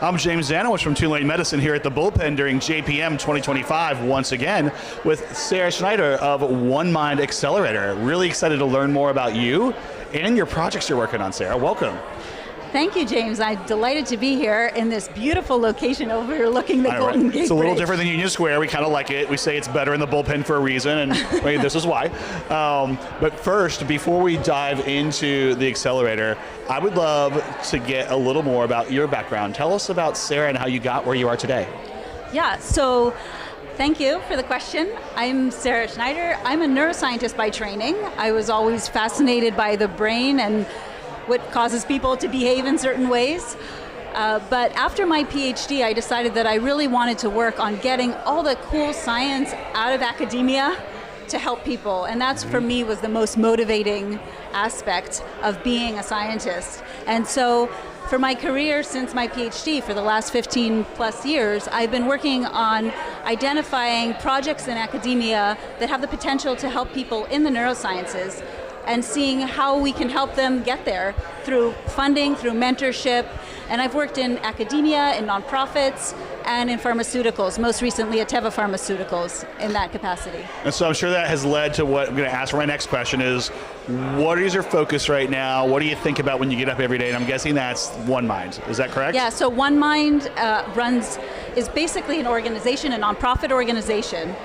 I'm James Zanewicz from Tulane Medicine here at the Bullpen during JPM 2025 once again with Sara Shnider of One Mind Accelerator. Really excited to learn more about you and your projects you're working on, Sara. Welcome. Thank you, James. I'm delighted to be here in this beautiful location overlooking the Golden Gate Bridge. It's a little different than Union Square. We kind of like it. We say it's better in the Bullpen for a reason, and this is why. But first, before we dive into the accelerator, I would love to get a little more about your background. Tell us about Sara and how you got where you are today. Yeah, so thank you for the question. I'm Sara Shnider. I'm a neuroscientist by training. I was always fascinated by the brain and what causes people to behave in certain ways. But after my PhD, I decided that I really wanted to work on getting all the cool science out of academia to help people. And that's, for me, was the most motivating aspect of being a scientist. And so for my career since my PhD, for the last 15 plus years, I've been working on identifying projects in academia that have the potential to help people in the neurosciences and seeing how we can help them get there through funding, through mentorship. And I've worked in academia, in nonprofits, and in pharmaceuticals, most recently at Teva Pharmaceuticals in that capacity. And so I'm sure that has led to what I'm going to ask for my next question is, what is your focus right now? What do you think about when you get up every day? And I'm guessing that's One Mind. Is that correct? Yeah, so One Mind is basically an organization, a nonprofit organization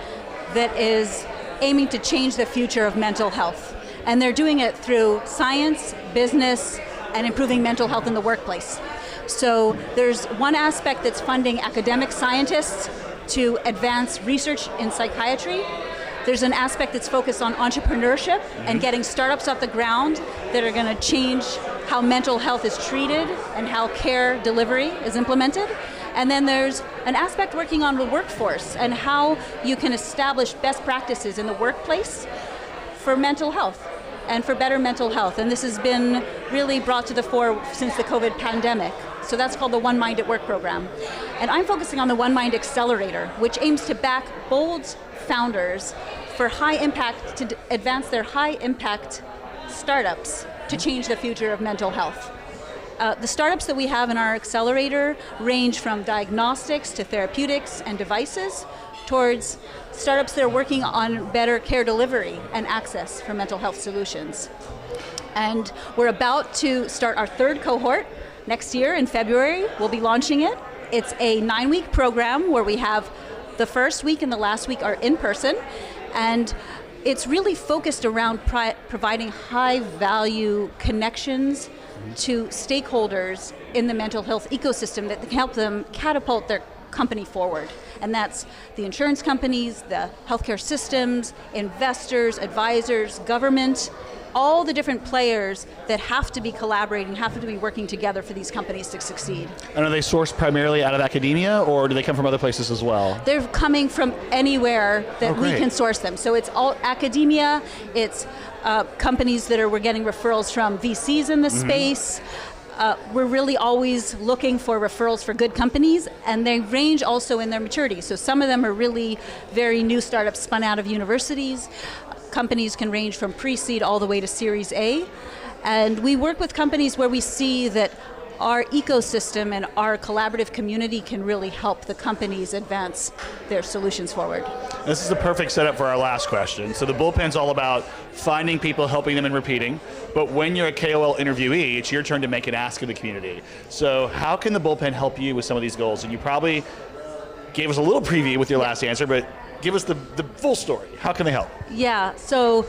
that is aiming to change the future of mental health. And they're doing it through science, business, and improving mental health in the workplace. So there's one aspect that's funding academic scientists to advance research in psychiatry. There's an aspect that's focused on entrepreneurship and getting startups off the ground that are going to change how mental health is treated and how care delivery is implemented. And then there's an aspect working on the workforce and how you can establish best practices in the workplace for mental health and for better mental health. And this has been really brought to the fore since the COVID pandemic. So that's called the One Mind at Work program. And I'm focusing on the One Mind Accelerator, which aims to back bold founders for high impact, to advance their high impact startups to change the future of mental health. The startups that we have in our accelerator range from diagnostics to therapeutics and devices towards startups that are working on better care delivery and access for mental health solutions. And we're about to start our third cohort next year in February. We'll be launching it. It's a 9-week program where we have the first week and the last week are in person. And it's really focused around providing high value connections to stakeholders in the mental health ecosystem that can help them catapult their company forward. And that's the insurance companies, the healthcare systems, investors, advisors, government, all the different players that have to be collaborating, have to be working together for these companies to succeed. And are they sourced primarily out of academia, or do they come from other places as well? They're coming from anywhere that we can source them. So it's all academia, it's companies that we're getting referrals from VCs in the space. We're really always looking for referrals for good companies, and they range also in their maturity. So some of them are really very new startups spun out of universities. Companies can range from pre-seed all the way to Series A. And we work with companies where we see that our ecosystem and our collaborative community can really help the companies advance their solutions forward. This is the perfect setup for our last question. So the Bullpen's all about finding people, helping them, and repeating. But when you're a KOL interviewee, it's your turn to make an ask of the community. So how can the Bullpen help you with some of these goals? And you probably gave us a little preview with your last answer, but give us the full story. How can they help? Yeah, so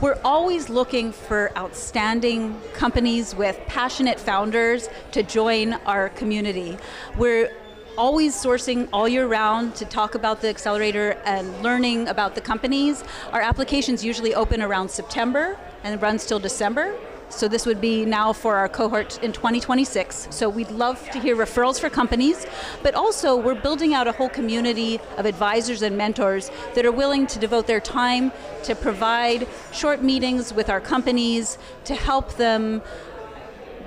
we're always looking for outstanding companies with passionate founders to join our community. We're always sourcing all year round to talk about the accelerator and learning about the companies. Our applications usually open around September and runs till December. So this would be now for our cohort in 2026. So we'd love to hear referrals for companies, but also we're building out a whole community of advisors and mentors that are willing to devote their time to provide short meetings with our companies to help them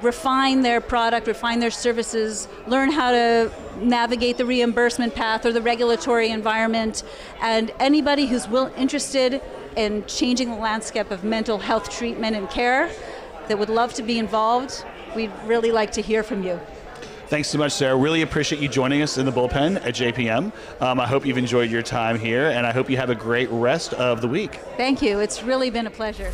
refine their product, refine their services, learn how to navigate the reimbursement path or the regulatory environment, and anybody who's interested in changing the landscape of mental health treatment and care that would love to be involved, we'd really like to hear from you. Thanks so much, Sarah. Really appreciate you joining us in the Bullpen at JPM. I hope you've enjoyed your time here, and I hope you have a great rest of the week. Thank you. It's really been a pleasure.